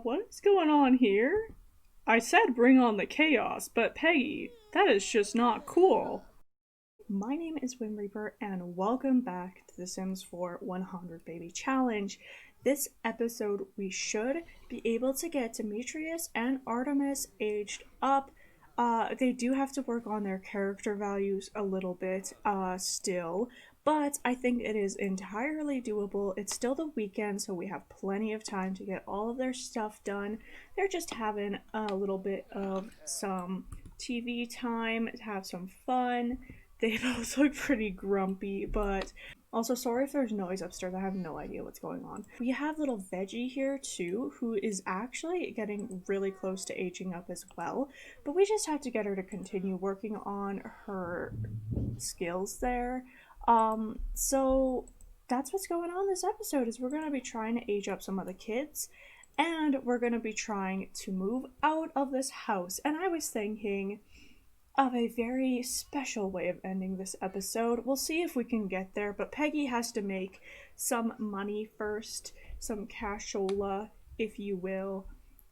What is going on here? I said bring on the chaos, but Peggy, that is just not cool. My name is whimreaper, and welcome back to the Sims 4 100 Baby Challenge. This episode, we should be able to get Demetrius and Artemis aged up. They do have to work on their character values a little bit still, but I think it is entirely doable. It's still the weekend, so we have plenty of time to get all of their stuff done. They're just having a little bit of some TV time to have some fun. They both look pretty grumpy, but also sorry if there's noise upstairs. I have no idea what's going on. We have little Veggie here too, who is actually getting really close to aging up as well, but we just have to get her to continue working on her skills there. So that's what's going on this episode is we're going to be trying to age up some of the kids, and we're going to be trying to move out of this house. And I was thinking of a very special way of ending this episode. We'll see if we can get there, but Peggy has to make some money first, some cashola, if you will,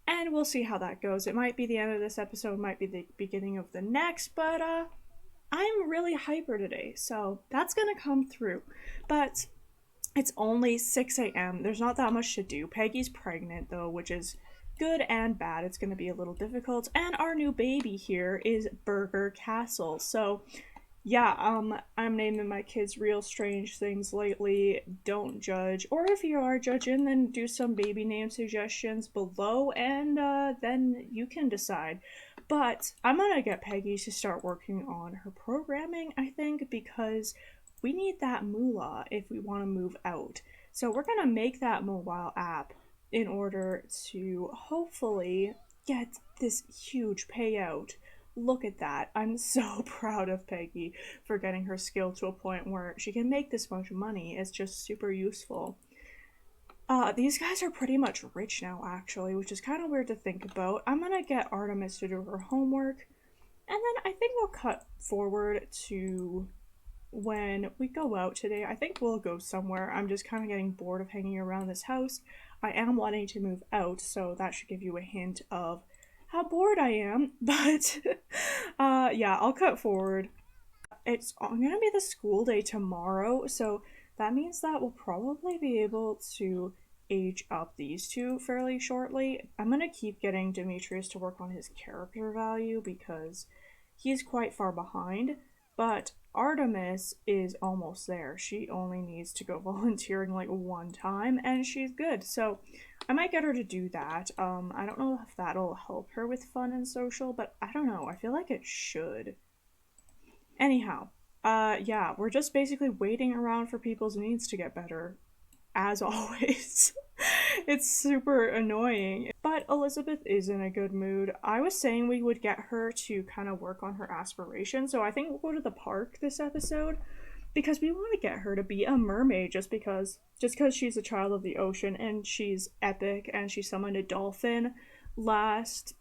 and we'll see how that goes. It might be the end of this episode, might be the beginning of the next, but I'm really hyper today, so that's gonna come through. But it's only 6 a.m. There's not that much to do. Peggy's pregnant though, which is good and bad. It's going to be a little difficult, and our new baby here is Burger Castle. So yeah, I'm naming my kids real strange things lately. Don't judge, or if you are judging, then do some baby name suggestions below, and then you can decide. But I'm gonna get Peggy to start working on her programming, I think, because we need that moolah if we want to move out. So we're gonna make that mobile app in order to hopefully get this huge payout. Look at that. I'm so proud of Peggy for getting her skill to a point where she can make this much money. It's just super useful. These guys are pretty much rich now, actually, which is kind of weird to think about. I'm gonna get Artemis to do her homework, and then I think we'll cut forward to when we go out today. I think we'll go somewhere. I'm just kind of getting bored of hanging around this house. I am wanting to move out, so that should give you a hint of how bored I am. But yeah, I'll cut forward. It's gonna be the school day tomorrow, so that means that we'll probably be able to age up these two fairly shortly. I'm gonna keep getting Demetrius to work on his character value because he's quite far behind, but Artemis is almost there. She only needs to go volunteering like one time and she's good. So I might get her to do that. I don't know if that'll help her with fun and social, but I don't know. I feel like it should. Anyhow, yeah, we're just basically waiting around for people's needs to get better, as always. It's super annoying. But Elizabeth is in a good mood. I was saying we would get her to kind of work on her aspirations, so I think we'll go to the park this episode because we want to get her to be a mermaid just because she's a child of the ocean and she's epic and she summoned a dolphin last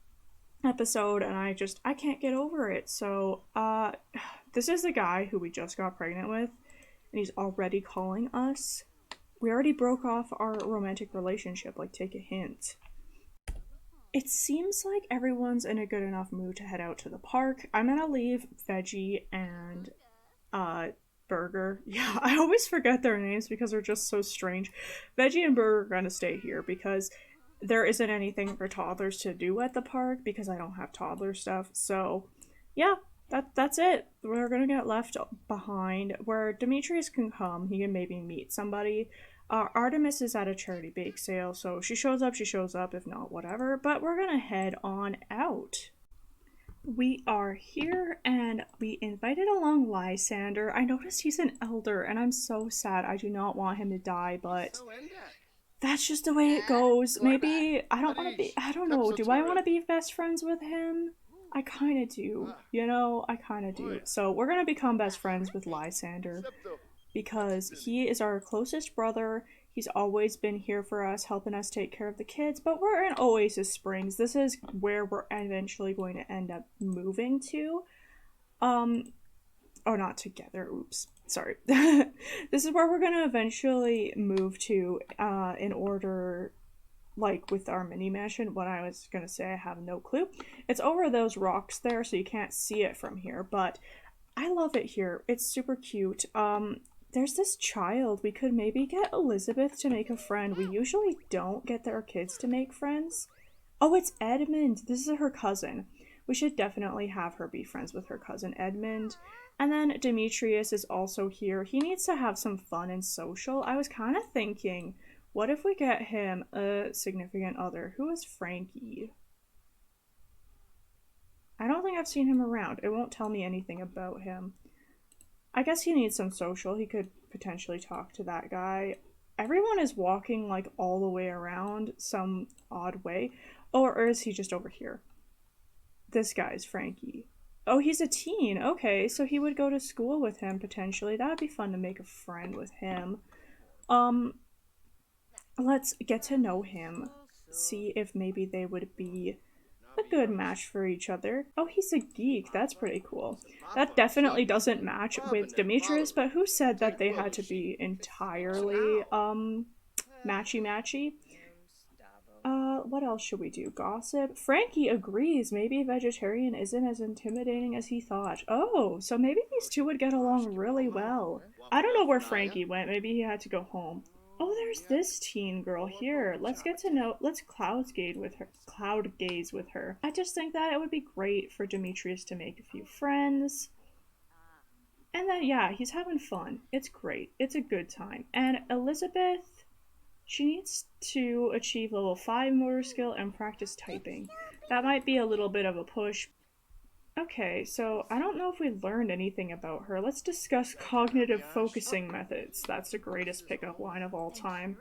episode, and I can't get over it. So this is the guy who we just got pregnant with, and he's already calling us. We already broke off our romantic relationship, like, take a hint. It seems like everyone's in a good enough mood to head out to the park. I'm gonna leave Veggie and Burger. Yeah, I always forget their names because they're just so strange. Veggie and Burger are gonna stay here because there isn't anything for toddlers to do at the park because I don't have toddler stuff. So yeah, that's it. We're gonna get left behind where Demetrius can come. He can maybe meet somebody. Artemis is at a charity bake sale, so she shows up, if not, whatever. But we're gonna head on out. We are here, and we invited along Lysander. I noticed he's an elder, and I'm so sad. I do not want him to die, but that's just the way it goes. Maybe I don't know. Do I want to be best friends with him? I kind of do. You know, I kind of do. So we're going to become best friends with Lysander because he is our closest brother. He's always been here for us, helping us take care of the kids, but we're in Oasis Springs. This is where we're eventually going to end up moving to. Oh, not together. Oops. Sorry. This is where we're going to eventually move to in order like with our mini mansion, when I was gonna say I have no clue. It's over those rocks there, so you can't see it from here, but I love it here. It's super cute. There's this child. We could maybe get Elizabeth to make a friend. We usually don't get our kids to make friends. Oh, it's Edmund. This is her cousin. We should definitely have her be friends with her cousin Edmund. And then Demetrius is also here. He needs to have some fun and social. I was kind of thinking, what if we get him a significant other? Who is Frankie? I don't think I've seen him around. It won't tell me anything about him. I guess he needs some social. He could potentially talk to that guy. Everyone is walking like all the way around some odd way. Oh, or is he just over here? This guy's Frankie. Oh, he's a teen. Okay, so he would go to school with him potentially. That would be fun to make a friend with him. Um, let's get to know him. See if maybe they would be a good match for each other. Oh, he's a geek. That's pretty cool. That definitely doesn't match with Demetrius, but who said that they had to be entirely, matchy-matchy? What else should we do? Gossip? Frankie agrees. Maybe vegetarian isn't as intimidating as he thought. Oh, so maybe these two would get along really well. I don't know where Frankie went. Maybe he had to go home. Oh, there's this teen girl here. Let's get to know. Let's cloud gaze with her. Cloud gaze with her. I just think that it would be great for Demetrius to make a few friends. And then yeah, he's having fun. It's great. It's a good time. And Elizabeth, she needs to achieve level 5 motor skill and practice typing. That might be a little bit of a push. Okay, so I don't know if we learned anything about her. Let's discuss cognitive focusing methods. That's the greatest pickup line of all time.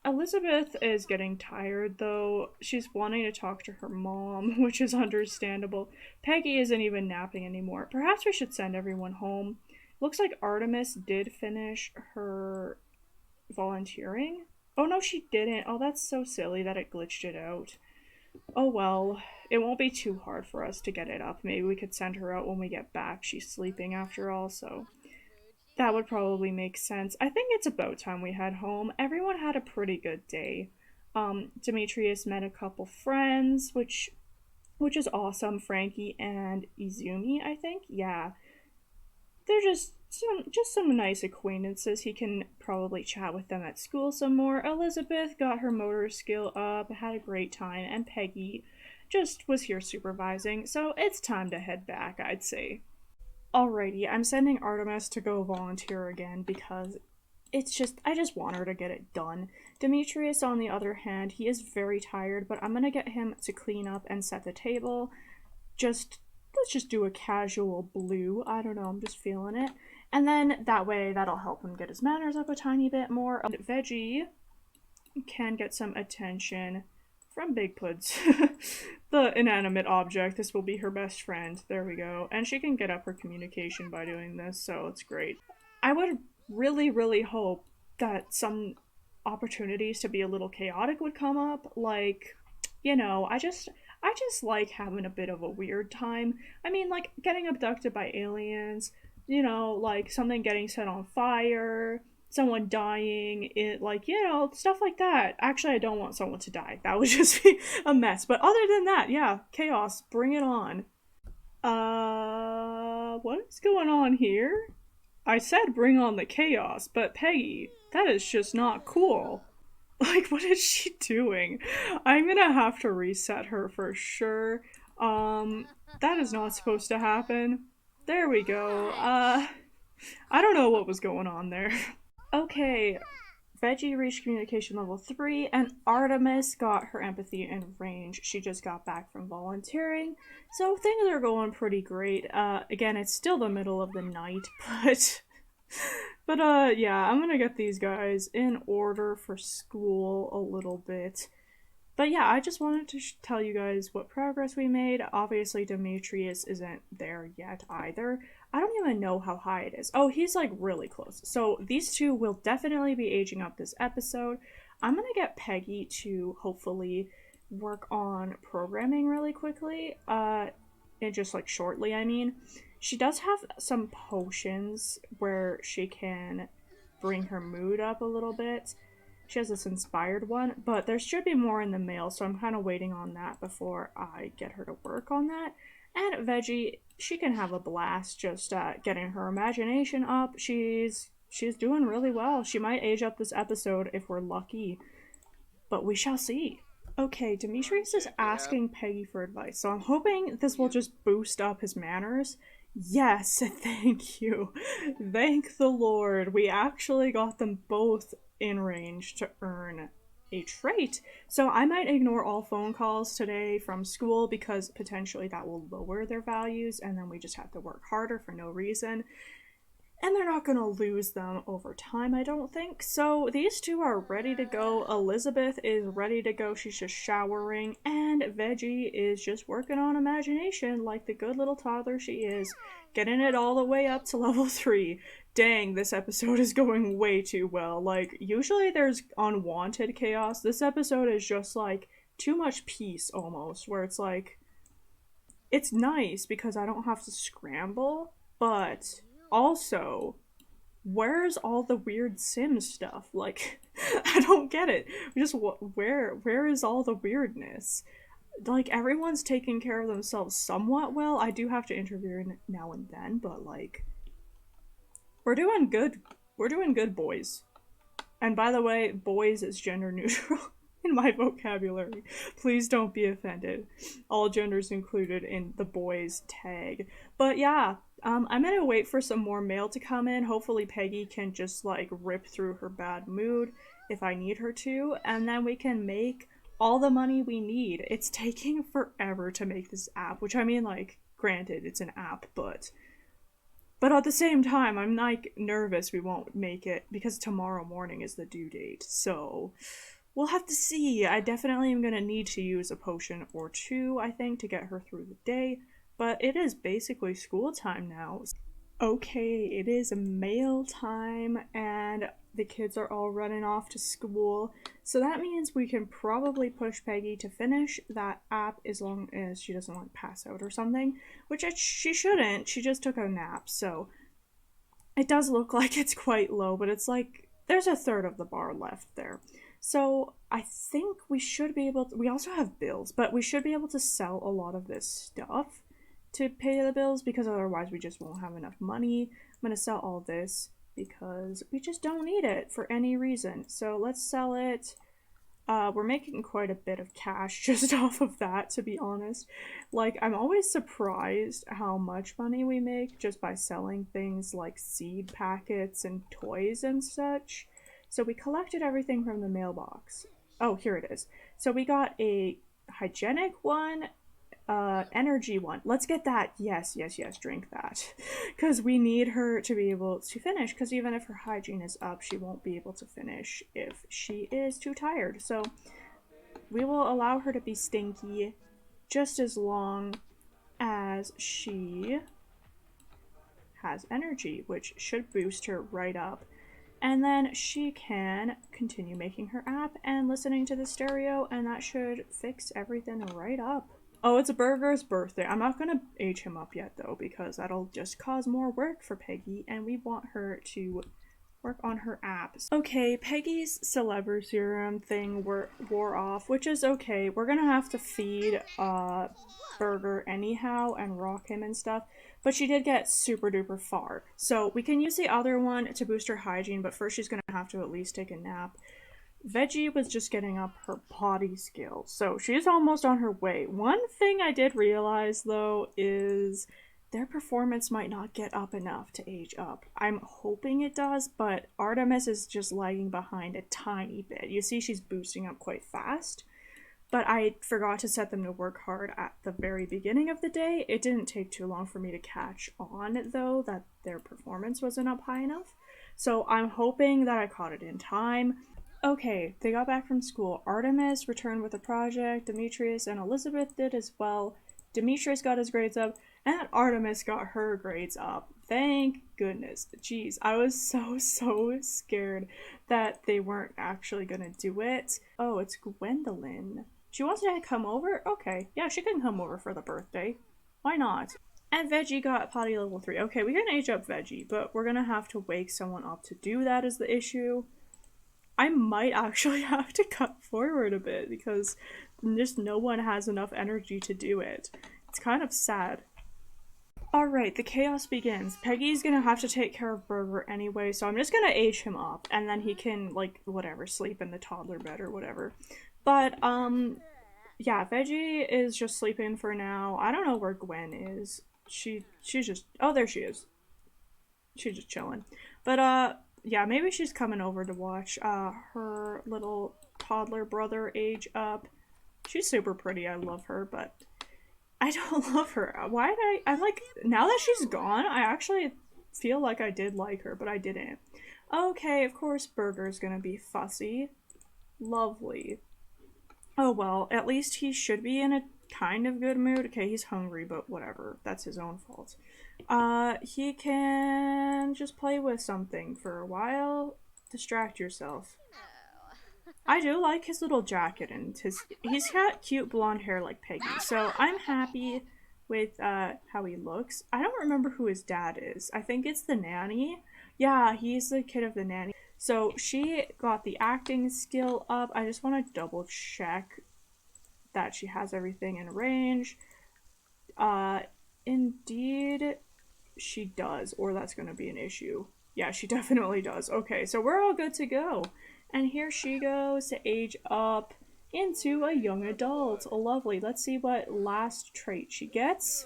Elizabeth is getting tired though. She's wanting to talk to her mom, which is understandable. Peggy isn't even napping anymore. Perhaps we should send everyone home. Looks like Artemis did finish her volunteering. Oh no, she didn't. Oh, that's so silly that it glitched it out. Oh well, it won't be too hard for us to get it up. Maybe we could send her out when we get back. She's sleeping after all, so that would probably make sense. I think it's about time we head home. Everyone had a pretty good day. Demetrius met a couple friends, which is awesome. Frankie and Izumi, I think. Yeah. They're just some nice acquaintances. He can probably chat with them at school some more. Elizabeth got her motor skill up, had a great time, and Peggy just was here supervising, so it's time to head back, I'd say. Alrighty, I'm sending Artemis to go volunteer again because I just want her to get it done. Demetrius, on the other hand, he is very tired, but I'm gonna get him to clean up and set the table. Let's just do a casual blue. I don't know, I'm just feeling it. And then that way, that'll help him get his manners up a tiny bit more. Veggie can get some attention from Big Puds, the inanimate object. This will be her best friend. There we go. And she can get up her communication by doing this, so it's great. I would really, really hope that some opportunities to be a little chaotic would come up. Like, you know, I just like having a bit of a weird time. I mean, like, getting abducted by aliens, you know, like something getting set on fire, someone dying, like, you know, stuff like that. Actually, I don't want someone to die. That would just be a mess. But other than that, yeah, chaos, bring it on. What is going on here? I said bring on the chaos, but Peggy, that is just not cool. Like, what is she doing? I'm gonna have to reset her for sure. That is not supposed to happen. There we go. I don't know what was going on there. Okay, Veggie reached communication level 3, and Artemis got her empathy and range. She just got back from volunteering, so things are going pretty great. Again, it's still the middle of the night, but yeah, I'm gonna get these guys in order for school a little bit. But yeah, I just wanted to tell you guys what progress we made. Obviously, Demetrius isn't there yet either. I don't even know how high it is. Oh, he's like really close. So these two will definitely be aging up this episode. I'm gonna get Peggy to hopefully work on programming really quickly. And just like shortly, I mean. She does have some potions where she can bring her mood up a little bit. She has this inspired one, but there should be more in the mail, so I'm kind of waiting on that before I get her to work on that. And Veggie, she can have a blast just getting her imagination up. She's doing really well. She might age up this episode if we're lucky, but we shall see. Okay, Demetrius is asking Peggy for advice, so I'm hoping this will just boost up his manners. Yes, thank you. Thank the Lord. We actually got them both in range to earn a trait. So I might ignore all phone calls today from school because potentially that will lower their values and then we just have to work harder for no reason. And they're not going to lose them over time, I don't think. So these two are ready to go. Elizabeth is ready to go. She's just showering. And Veggie is just working on imagination like the good little toddler she is. Getting it all the way up to level 3. Dang, this episode is going way too well. Like, usually there's unwanted chaos. This episode is just like too much peace almost, where it's like, it's nice because I don't have to scramble, but also, where's all the weird Sims stuff? Like, I don't get it. Just where is all the weirdness? Like, everyone's taking care of themselves somewhat well. I do have to intervene now and then, but like, we're doing good. We're doing good, boys. And by the way, boys is gender neutral in my vocabulary. Please don't be offended. All genders included in the boys tag. But yeah, I'm gonna wait for some more mail to come in. Hopefully Peggy can just like rip through her bad mood if I need her to, and then we can make all the money we need. It's taking forever to make this app, which I mean, like, granted, it's an app, but at the same time, I'm like nervous we won't make it because tomorrow morning is the due date. So we'll have to see. I definitely am going to need to use a potion or two, I think, to get her through the day. But it is basically school time now. Okay, it is mail time and the kids are all running off to school. So that means we can probably push Peggy to finish that app as long as she doesn't like pass out or something, which she shouldn't. She just took a nap. So it does look like it's quite low, but it's like there's a third of the bar left there. So I think we should be able to, we also have bills, but we should be able to sell a lot of this stuff to pay the bills because otherwise we just won't have enough money. I'm going to sell all this because we just don't need it for any reason. So let's sell it. We're making quite a bit of cash just off of that, to be honest. Like, I'm always surprised how much money we make just by selling things like seed packets and toys and such. So we collected everything from the mailbox. Oh, here it is. So we got a hygienic one, energy one. Let's get that. Yes, yes, yes, drink that. Because we need her to be able to finish, because even if her hygiene is up, she won't be able to finish if she is too tired. So we will allow her to be stinky just as long as she has energy, which should boost her right up. And then she can continue making her app and listening to the stereo, and that should fix everything right up. Oh, it's Burger's birthday. I'm not gonna age him up yet though, because that'll just cause more work for Peggy, and we want her to work on her apps. Okay, Peggy's Celeber Serum thing wore off, which is okay. We're gonna have to feed Burger anyhow and rock him and stuff, but she did get super duper far. So we can use the other one to boost her hygiene, but first she's gonna have to at least take a nap. Veggie was just getting up her potty skills, so she's almost on her way. One thing I did realize, though, is their performance might not get up enough to age up. I'm hoping it does, but Artemis is just lagging behind a tiny bit. You see she's boosting up quite fast, but I forgot to set them to work hard at the very beginning of the day. It didn't take too long for me to catch on, though, that their performance wasn't up high enough. So I'm hoping that I caught it in time. Okay, they got back from school. Artemis returned with a project, Demetrius and Elizabeth did as well. Demetrius got his grades up, and Artemis got her grades up. Thank goodness. Jeez, I was so scared that they weren't actually gonna do it. Oh, it's Gwendolyn. She wants to come over? Okay, yeah, she can come over for the birthday. Why not? And Veggie got potty level 3. Okay, we can age up Veggie, but we're gonna have to wake someone up to do that is the issue. I might actually have to cut forward a bit because just no one has enough energy to do it. It's kind of sad. Alright, the chaos begins. Peggy's gonna have to take care of Burger anyway, so I'm just gonna age him up, and then he can, like, whatever, sleep in the toddler bed or whatever. But, yeah, Veggie is just sleeping for now. I don't know where Gwen is. She's just, oh, there she is. She's just chilling. But, yeah, maybe she's coming over to watch, her little toddler brother age up. She's super pretty, I love her, but I don't love her. Why did I'm like, now that she's gone, I actually feel like I did like her, but I didn't. Okay, of course Burger's gonna be fussy. Lovely. Oh well, at least he should be in a kind of good mood. Okay, he's hungry, but whatever. That's his own fault. He can just play with something for a while. Distract yourself. I do like his little jacket and he's got cute blonde hair like Peggy, so I'm happy with how he looks. I don't remember who his dad is. I think it's the nanny. Yeah, he's the kid of the nanny. So she got the acting skill up. I just want to double check that she has everything in range. Indeed she does, or that's going to be an issue. Yeah, she definitely does. Okay, so we're all good to go. And here she goes to age up into a young adult. Oh, lovely. Let's see what last trait she gets.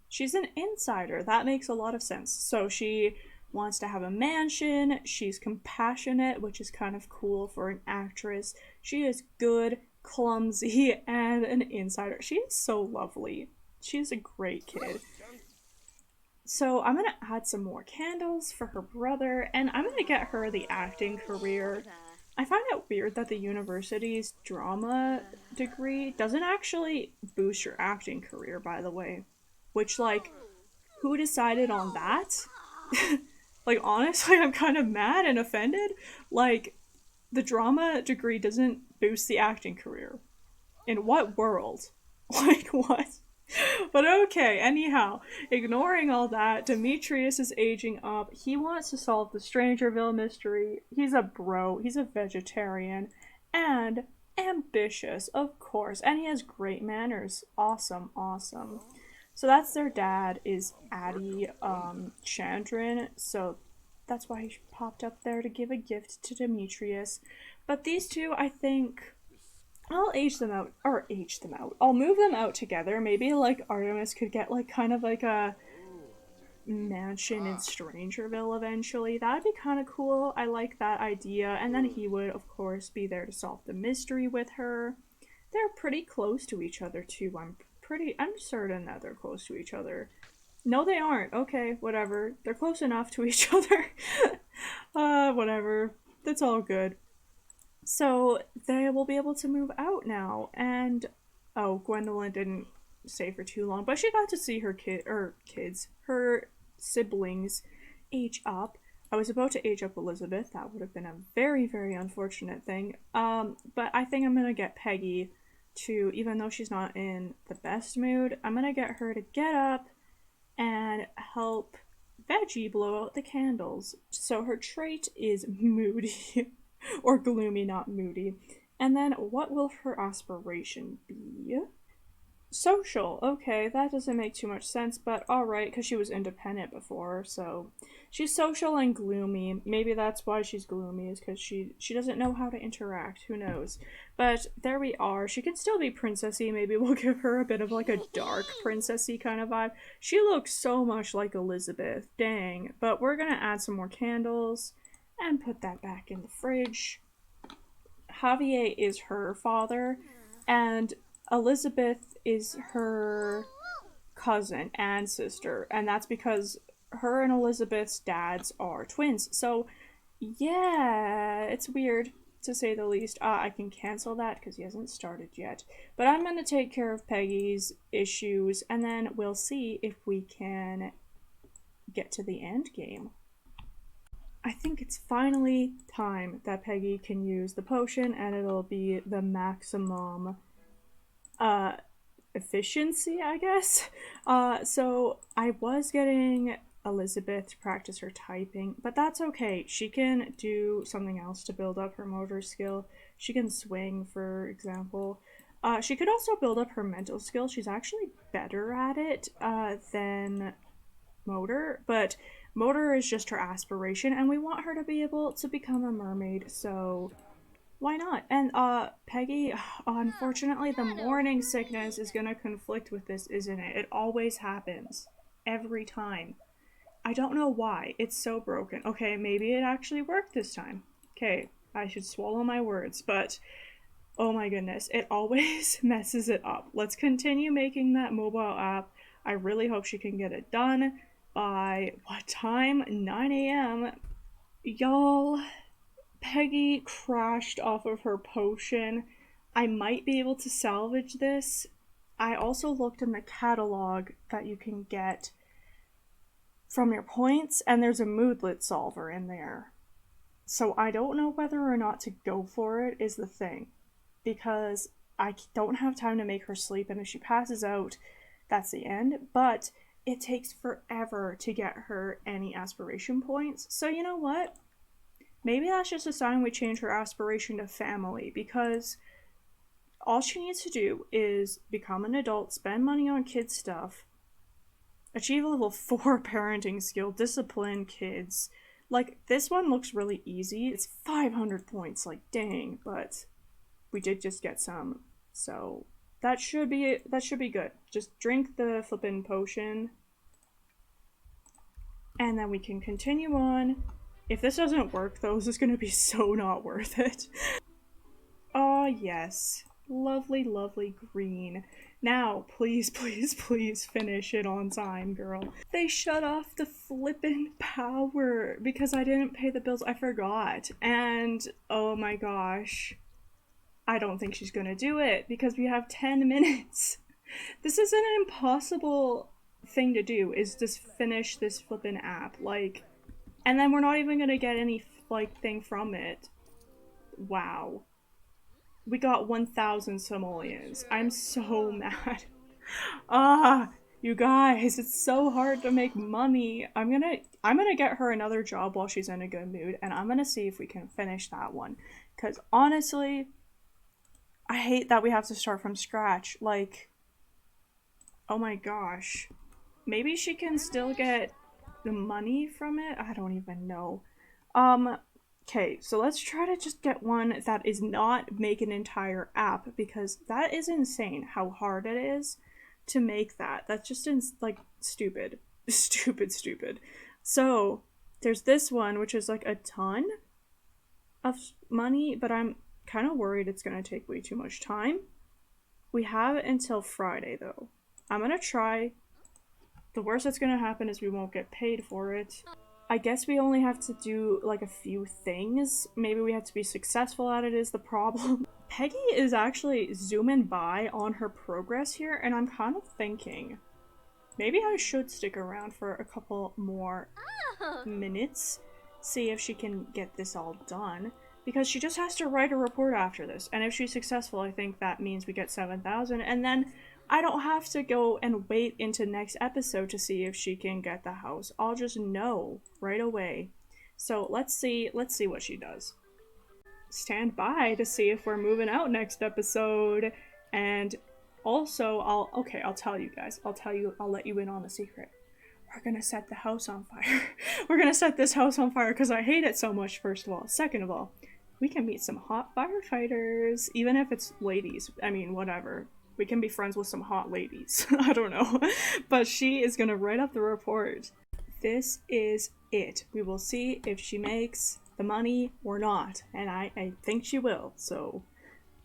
She's an insider. That makes a lot of sense. So she wants to have a mansion. She's compassionate, which is kind of cool for an actress. She is good, clumsy, and an insider. She is so lovely. She's a great kid. So I'm gonna add some more candles for her brother, and I'm gonna get her the acting career. I find it weird that the university's drama degree doesn't actually boost your acting career, by the way. Which, like, who decided on that? Like, honestly, I'm kind of mad and offended. Like, the drama degree doesn't boost the acting career. In what world? Like, what? But okay, anyhow, ignoring all that, Demetrius is aging up. He wants to solve the Strangerville mystery. He's a bro, he's a vegetarian, and ambitious, of course, and he has great manners. Awesome, awesome. So that's their dad, is Addie Chandran, so that's why he popped up there to give a gift to Demetrius. But these two, I think, I'll age them out, or age them out. I'll move them out together. Maybe like Artemis could get like kind of like a mansion in Strangerville eventually. That'd be kind of cool. I like that idea. And then he would, of course, be there to solve the mystery with her. They're pretty close to each other too. I'm certain that they're close to each other. No, they aren't. Okay, whatever. They're close enough to each other. Whatever. That's all good. So they will be able to move out now, and oh, Gwendolyn didn't stay for too long, but she got to see her siblings age up. I was about to age up Elizabeth. That would have been a very, very unfortunate thing. But I think I'm gonna get Peggy to, even though she's not in the best mood, I'm gonna get her to get up and help Veggie blow out the candles. So her trait is moody. Or gloomy, not moody. And then what will her aspiration be? Social. Okay, that doesn't make too much sense, but alright, because she was independent before, so she's social and gloomy. Maybe that's why she's gloomy, is because she doesn't know how to interact. Who knows? But there we are. She can still be princessy. Maybe we'll give her a bit of like a dark princessy kind of vibe. She looks so much like Elizabeth. Dang. But we're gonna add some more candles and put that back in the fridge. Javier is her father, and Elizabeth is her cousin and sister, and that's because her and Elizabeth's dads are twins. So, yeah, it's weird to say the least. I can cancel that because he hasn't started yet. But I'm going to take care of Peggy's issues, and then we'll see if we can get to the end game. I think it's finally time that Peggy can use the potion, and it'll be the maximum efficiency, I guess. So I was getting Elizabeth to practice her typing, but that's okay. She can do something else to build up her motor skill. She can swing, for example. She could also build up her mental skill. She's actually better at it than motor, but motor is just her aspiration, and we want her to be able to become a mermaid, so why not? And Peggy, unfortunately the morning sickness is gonna conflict with this, isn't it? It always happens. Every time. I don't know why. It's so broken. Okay, maybe it actually worked this time. Okay, I should swallow my words, but oh my goodness, it always messes it up. Let's continue making that mobile app. I really hope she can get it done by what time? 9 a.m. Y'all, Peggy crashed off of her potion. I might be able to salvage this. I also looked in the catalog that you can get from your points, and there's a moodlet solver in there. So I don't know whether or not to go for it, is the thing. Because I don't have time to make her sleep, and if she passes out, that's the end. But it takes forever to get her any aspiration points. So you know what? Maybe that's just a sign we change her aspiration to family, because all she needs to do is become an adult, spend money on kid stuff, achieve level 4 parenting skill, discipline kids. Like, this one looks really easy. It's 500 points, like, dang, but we did just get some, so that should be good. Just drink the flippin' potion, and then we can continue on. If this doesn't work, though, this is gonna be so not worth it. Oh yes, lovely, lovely green. Now, please, please, please finish it on time, girl. They shut off the flippin' power because I didn't pay the bills. I forgot, and oh my gosh. I don't think she's gonna do it because we have 10 minutes. This is an impossible thing to do, is just finish this flippin' app, like, and then we're not even gonna get any, like, thing from it. Wow. We got 1,000 simoleons. I'm so mad. You guys, it's so hard to make money. I'm gonna get her another job while she's in a good mood, and I'm gonna see if we can finish that one. Cause honestly, I hate that we have to start from scratch. Like, oh my gosh. Maybe she can still get the money from it? I don't even know. Okay, so let's try to just get one that is not make an entire app, because that is insane how hard it is to make that. That's just like stupid. Stupid. So, there's this one, which is like a ton of money, but I'm kind of worried it's going to take way too much time. We have it until Friday, though. I'm going to try. The worst that's going to happen is we won't get paid for it. I guess we only have to do, like, a few things. Maybe we have to be successful at it is the problem. Peggy is actually zooming by on her progress here, and I'm kind of thinking maybe I should stick around for a couple more minutes, see if she can get this all done. Because she just has to write a report after this, and if she's successful, I think that means we get 7,000, and then I don't have to go and wait into next episode to see if she can get the house. I'll just know right away. So let's see what she does. Stand by to see if we're moving out next episode, and also I'll tell you guys. I'll let you in on the secret. We're gonna set the house on fire. We're gonna set this house on fire because I hate it so much, first of all. Second of all, we can meet some hot firefighters, even if it's ladies. I mean, whatever. We can be friends with some hot ladies. I don't know. But she is gonna write up the report. This is it. We will see if she makes the money or not. And I think she will. So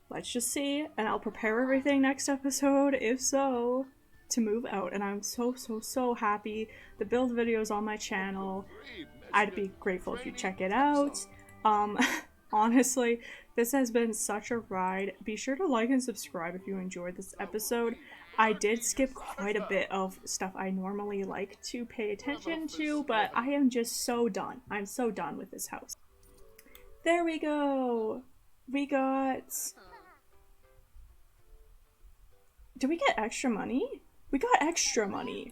let's just see. And I'll prepare everything next episode, if so, to move out. And I'm so happy. The build video is on my channel. I'd be grateful if you check it out. Honestly, this has been such a ride. Be sure to like and subscribe if you enjoyed this episode. I did skip quite a bit of stuff I normally like to pay attention to, but I am just so done. I'm so done with this house. There we go! We got Do we get extra money? We got extra money.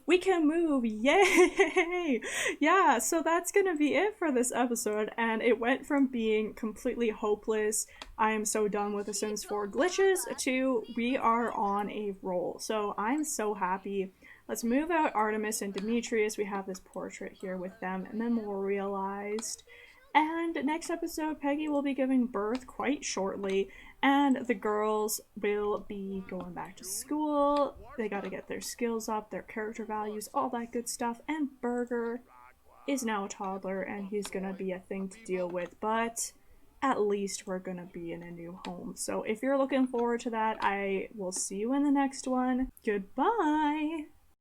We can move, yay! Yeah, so that's gonna be it for this episode, and it went from being completely hopeless, I am so done with The Sims 4 glitches, to we are on a roll. So I'm so happy. Let's move out Artemis and Demetrius. We have this portrait here with them memorialized. And next episode, Peggy will be giving birth quite shortly, and the girls will be going back to school. They gotta get their skills up, their character values, all that good stuff. And Burger is now a toddler, and he's gonna be a thing to deal with, but at least we're gonna be in a new home. So if you're looking forward to that, I will see you in the next one. Goodbye!